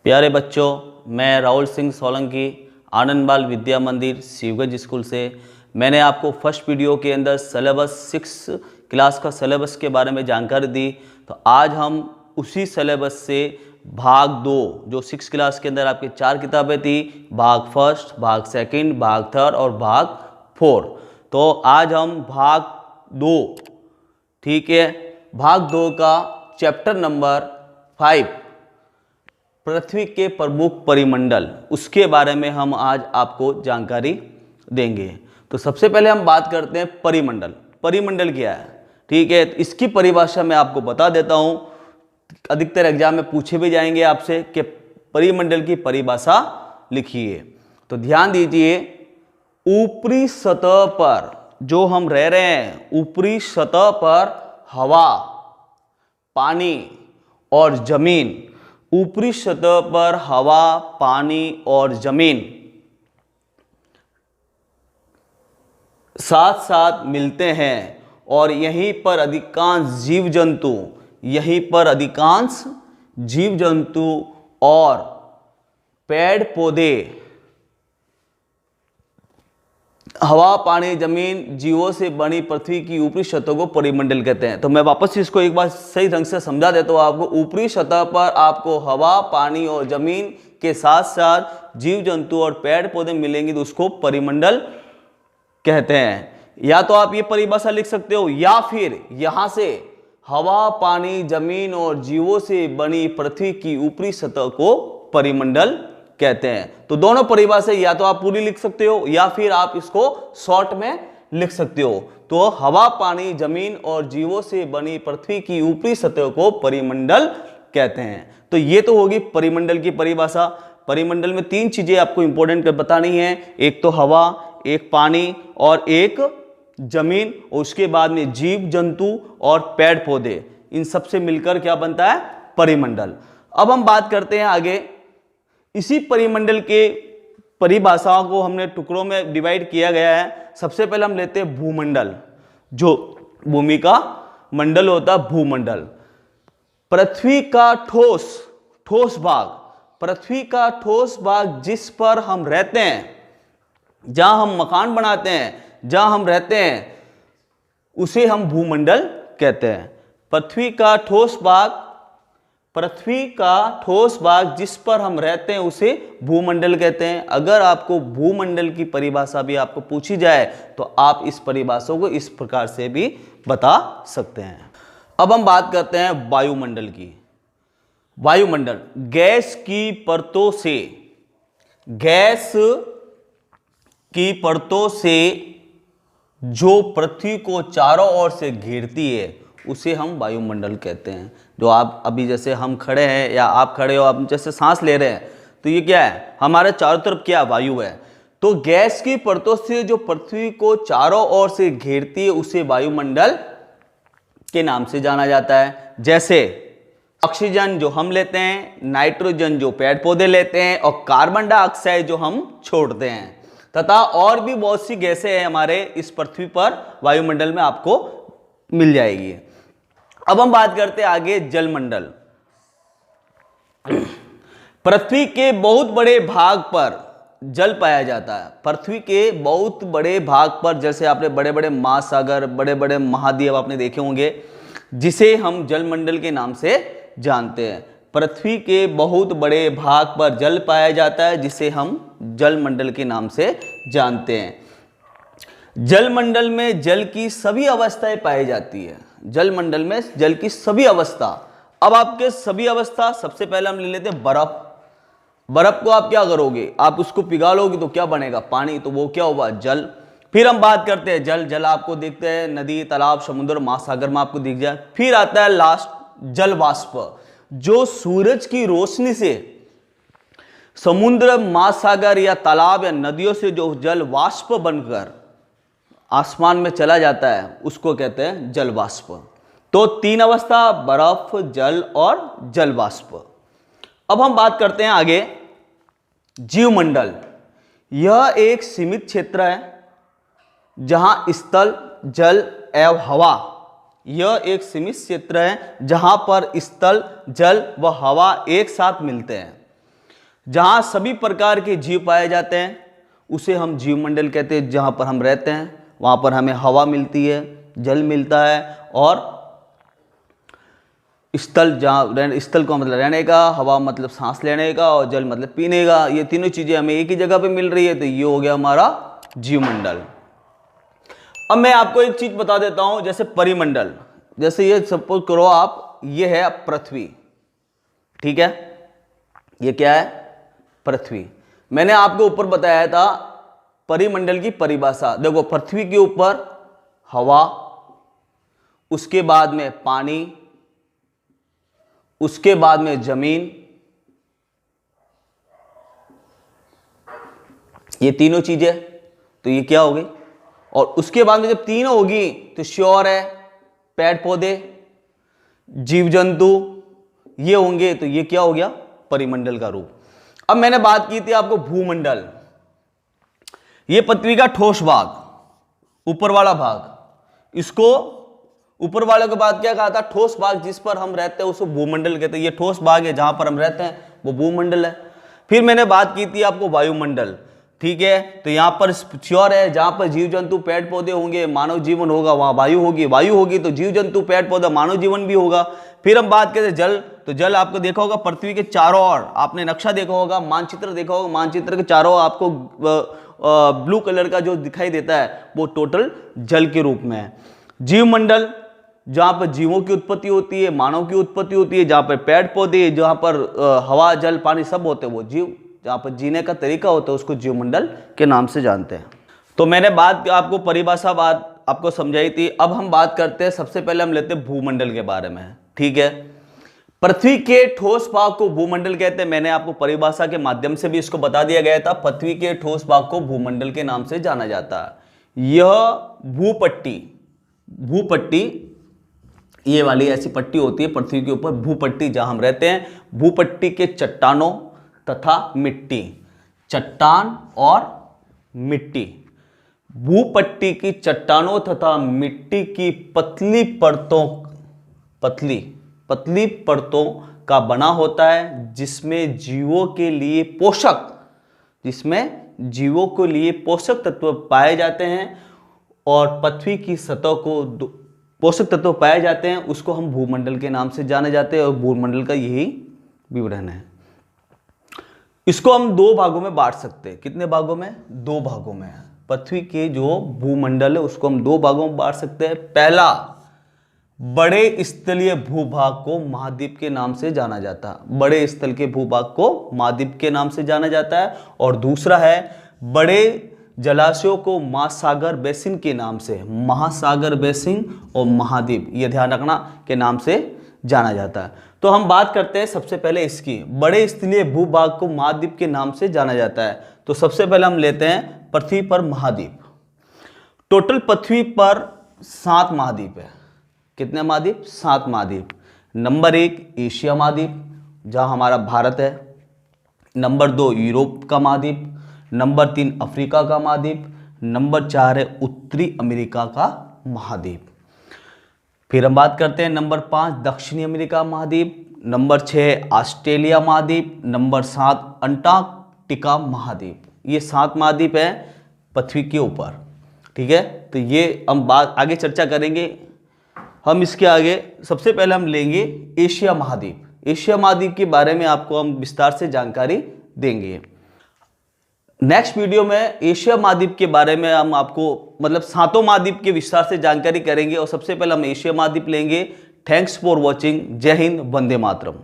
प्यारे बच्चों, मैं राहुल सिंह सोलंकी आनंद बाल विद्या मंदिर शिवगंज स्कूल से मैंने आपको फर्स्ट वीडियो के अंदर सिलेबस 6 क्लास का सिलेबस के बारे में जानकारी दी। तो आज हम उसी सिलेबस से भाग 2 जो 6 क्लास के अंदर आपकी 4 किताबें थी, भाग फर्स्ट, भाग सेकंड, भाग थर्ड और भाग 4। तो आज हम भाग 2, ठीक है, भाग 2 का चैप्टर नंबर 5 पृथ्वी के प्रमुख परिमंडल, उसके बारे में हम आज आपको जानकारी देंगे। तो सबसे पहले हम बात करते हैं परिमंडल। परिमंडल क्या है, ठीक है, इसकी परिभाषा मैं आपको बता देता हूं। अधिकतर एग्जाम में पूछे भी जाएंगे आपसे कि परिमंडल की परिभाषा लिखिए। तो ध्यान दीजिए, ऊपरी सतह पर जो हम रह रहे हैं, ऊपरी सतह पर हवा, पानी और जमीन, ऊपरी सतह पर हवा, पानी और जमीन साथ साथ मिलते हैं और यहीं पर अधिकांश जीव जंतु और पेड़ पौधे, हवा, पानी, जमीन, जीवों से बनी पृथ्वी की ऊपरी सतह को परिमंडल कहते हैं। तो मैं वापस इसको एक बार सही ढंग से समझा देता हूं आपको। ऊपरी सतह पर आपको हवा, पानी और जमीन के साथ साथ जीव जंतु और पेड़ पौधे मिलेंगे तो उसको परिमंडल कहते हैं। या तो आप ये परिभाषा लिख सकते हो, या फिर यहां से हवा, पानी, जमीन और जीवों से बनी पृथ्वी की ऊपरी सतह को परिमंडल कहते हैं। तो दोनों परिभाषा या तो आप पूरी लिख सकते हो या फिर आप इसको शॉर्ट में लिख सकते हो। तो हवा, पानी, जमीन और जीवों से बनी पृथ्वी की ऊपरी सतह को परिमंडल कहते हैं। तो ये तो होगी परिमंडल की परिभाषा। परिमंडल में 3 चीजें आपको इंपॉर्टेंट बतानी है, एक तो हवा, एक पानी और एक जमीन, और उसके बाद में जीव जंतु और पेड़ पौधे, इन सबसे मिलकर क्या बनता है, परिमंडल। अब हम बात करते हैं आगे। इसी परिमंडल के परिभाषाओं को हमने टुकड़ों में डिवाइड किया गया है। सबसे पहले हम लेते हैं भूमंडल, जो भूमि का मंडल होता है, भूमंडल। पृथ्वी का ठोस भाग, पृथ्वी का ठोस भाग जिस पर हम रहते हैं, जहां हम मकान बनाते हैं, जहां हम रहते हैं, उसे हम भूमंडल कहते हैं। पृथ्वी का ठोस भाग जिस पर हम रहते हैं उसे भूमंडल कहते हैं। अगर आपको भूमंडल की परिभाषा भी आपको पूछी जाए तो आप इस परिभाषा को इस प्रकार से भी बता सकते हैं। अब हम बात करते हैं वायुमंडल की। वायुमंडल गैस की परतों से जो पृथ्वी को चारों ओर से घेरती है उसे हम वायुमंडल कहते हैं। जो आप अभी जैसे हम खड़े हैं या आप खड़े हो, आप जैसे सांस ले रहे हैं, तो ये क्या है, हमारे चारों तरफ क्या, वायु है। तो गैस की परतों से जो पृथ्वी को चारों ओर से घेरती है उसे वायुमंडल के नाम से जाना जाता है। जैसे ऑक्सीजन जो हम लेते हैं, नाइट्रोजन जो पेड़ पौधे लेते हैं और कार्बन डाइऑक्साइड जो हम छोड़ते हैं, तथा और भी बहुत सी गैसें हैं हमारे इस पृथ्वी पर, वायुमंडल में आपको मिल जाएगी। अब हम बात करते हैं आगे जलमंडल। पृथ्वी के बहुत बड़े भाग पर जल पाया जाता है। पृथ्वी के बहुत बड़े भाग पर, जैसे आपने बड़े बड़े महासागर, बड़े बड़े महाद्वीप आपने देखे होंगे, जिसे हम जलमंडल के नाम से जानते हैं। पृथ्वी के बहुत बड़े भाग पर जल पाया जाता है जिसे हम जलमंडल के नाम से जानते हैं। जलमंडल में जल की सभी अवस्थाएं पाई जाती है। जलमंडल में जल की सभी अवस्था। अब आपके सभी अवस्था, सबसे पहले हम ले लेते हैं बर्फ। बर्फ को आप क्या करोगे, आप उसको पिघालोगे तो क्या बनेगा, पानी, तो वो क्या होगा, जल। फिर हम बात करते हैं जल आपको दिखते हैं नदी, तालाब, समुद्र, महासागर में आपको दिख जाए। फिर आता है लास्ट जल वाष्प, जो सूरज की रोशनी से समुद्र, महासागर या तालाब या नदियों से जो जल वाष्प बनकर आसमान में चला जाता है उसको कहते हैं जल वाष्प। तो 3 अवस्था, बर्फ, जल और जल वाष्प। अब हम बात करते हैं आगे जीवमंडल। यह एक सीमित क्षेत्र है जहां स्थल, जल एवं हवा, यह एक सीमित क्षेत्र है जहां पर स्थल, जल व हवा एक साथ मिलते हैं। जहां सभी प्रकार के जीव पाए जाते हैं उसे हम जीवमंडल कहते हैं। जहां पर हम रहते हैं वहां पर हमें हवा मिलती है, जल मिलता है और स्थल, जहाँ स्थल को मतलब रहने का, हवा मतलब सांस लेने का और जल मतलब पीने का, ये तीनों चीजें हमें एक ही जगह पे मिल रही है, तो ये हो गया हमारा जीवमंडल। अब मैं आपको एक चीज बता देता हूं, जैसे परिमंडल, जैसे ये सपोज करो आप, ये है पृथ्वी, ठीक है, ये क्या है, पृथ्वी। मैंने आपको ऊपर बताया था परिमंडल की परिभाषा। देखो, पृथ्वी के ऊपर हवा, उसके बाद में पानी, उसके बाद में जमीन, ये तीनों चीजें, तो ये क्या होगी, और उसके बाद में जब तीनों होगी तो श्योर है पेड़ पौधे, जीव जंतु ये होंगे, तो ये क्या हो गया, परिमंडल का रूप। अब मैंने बात की थी आपको भूमंडल, ये पृथ्वी का ठोस भाग, ऊपर वाला भाग, इसको ऊपर वाले के बाद क्या कहा था, ठोस भाग जिस पर हम रहते हैं उसको भूमंडल कहते हैं। ये ठोस भाग है जहां पर हम रहते हैं वो भूमंडल है। फिर मैंने बात की थी आपको वायुमंडल, ठीक है, तो यहां पर श्योर है जहां पर जीव जंतु पेड़ पौधे होंगे, मानव जीवन होगा, वहां वायु होगी, वायु होगी तो जीव जंतु पेड़ पौधा मानव जीवन भी होगा। फिर हम बात करें जल, तो जल आपको देखा होगा पृथ्वी के चारों ओर, आपने नक्शा देखा होगा, मानचित्र देखा होगा, मानचित्र के चारों ओर आपको ब्लू कलर का जो दिखाई देता है वो टोटल जल के रूप में है। जीवमंडल, जहां पर जीवों की उत्पत्ति होती है, मानव की उत्पत्ति होती है, जहां पर पेड़ पौधे, जहां पर हवा जल पानी सब होते हैं वो जीव, जहां पर जीने का तरीका होता है उसको जीवमंडल के नाम से जानते हैं। तो मैंने बात आपको परिभाषा बात आपको समझाई थी। अब हम बात करते हैं, सबसे पहले हम लेते हैं भूमंडल के बारे में, ठीक है। पृथ्वी के ठोस भाग को भूमंडल कहते हैं। मैंने आपको परिभाषा के माध्यम से भी इसको बता दिया गया था, पृथ्वी के ठोस भाग को भूमंडल के नाम से जाना जाता है। यह भूपट्टी ये वाली ऐसी पट्टी होती है पृथ्वी के ऊपर, भूपट्टी जहां हम रहते हैं, भूपट्टी के चट्टानों तथा मिट्टी, चट्टान और मिट्टी, भूपट्टी की चट्टानों तथा मिट्टी की पतली परतों का बना होता है, जिसमें जीवों के लिए पोषक तत्व पाए जाते हैं और पृथ्वी की सतह को पोषक तत्व पाए जाते हैं, उसको हम भूमंडल के नाम से जाने जाते हैं और भूमंडल का यही विवरण है। इसको हम दो भागों में बांट सकते हैं। कितने भागों में? दो भागों में। पृथ्वी के जो भूमंडल है उसको हम दो भागों में बांट सकते हैं। पहला, बड़े स्थलीय भूभाग को महाद्वीप के नाम से जाना जाता है, बड़े स्थल के भूभाग को महाद्वीप के नाम से जाना जाता है। और दूसरा है बड़े जलाशयों को महासागर बेसिन के नाम से, महासागर बेसिन और महाद्वीप, ये ध्यान रखना, के नाम से जाना जाता है। तो हम बात करते हैं सबसे पहले इसकी, बड़े स्थलीय भूभाग को महाद्वीप के नाम से जाना जाता है। तो सबसे पहले हम लेते हैं पृथ्वी पर महाद्वीप। टोटल पृथ्वी पर 7 महाद्वीप है। कितने महाद्वीप? 7 महाद्वीप। नंबर 1 एशिया महाद्वीप, जहां हमारा भारत है। नंबर 2 यूरोप का महाद्वीप। नंबर 3 अफ्रीका का महाद्वीप। नंबर 4 है उत्तरी अमेरिका का महाद्वीप। फिर हम बात करते हैं नंबर 5 दक्षिणी अमेरिका महाद्वीप। नंबर 6 ऑस्ट्रेलिया महाद्वीप। नंबर 7 अंटार्कटिका महाद्वीप। ये 7 महाद्वीप है पृथ्वी के ऊपर, ठीक है। तो ये हम बात आगे चर्चा करेंगे। हम इसके आगे सबसे पहले हम लेंगे एशिया महाद्वीप। एशिया महाद्वीप के बारे में आपको हम विस्तार से जानकारी देंगे। नेक्स्ट वीडियो में एशिया महाद्वीप के बारे में हम आपको मतलब 7 महाद्वीप के विस्तार से जानकारी करेंगे और सबसे पहले हम एशिया महाद्वीप लेंगे। Thanks for watching. जय हिंद, वंदे मातरम।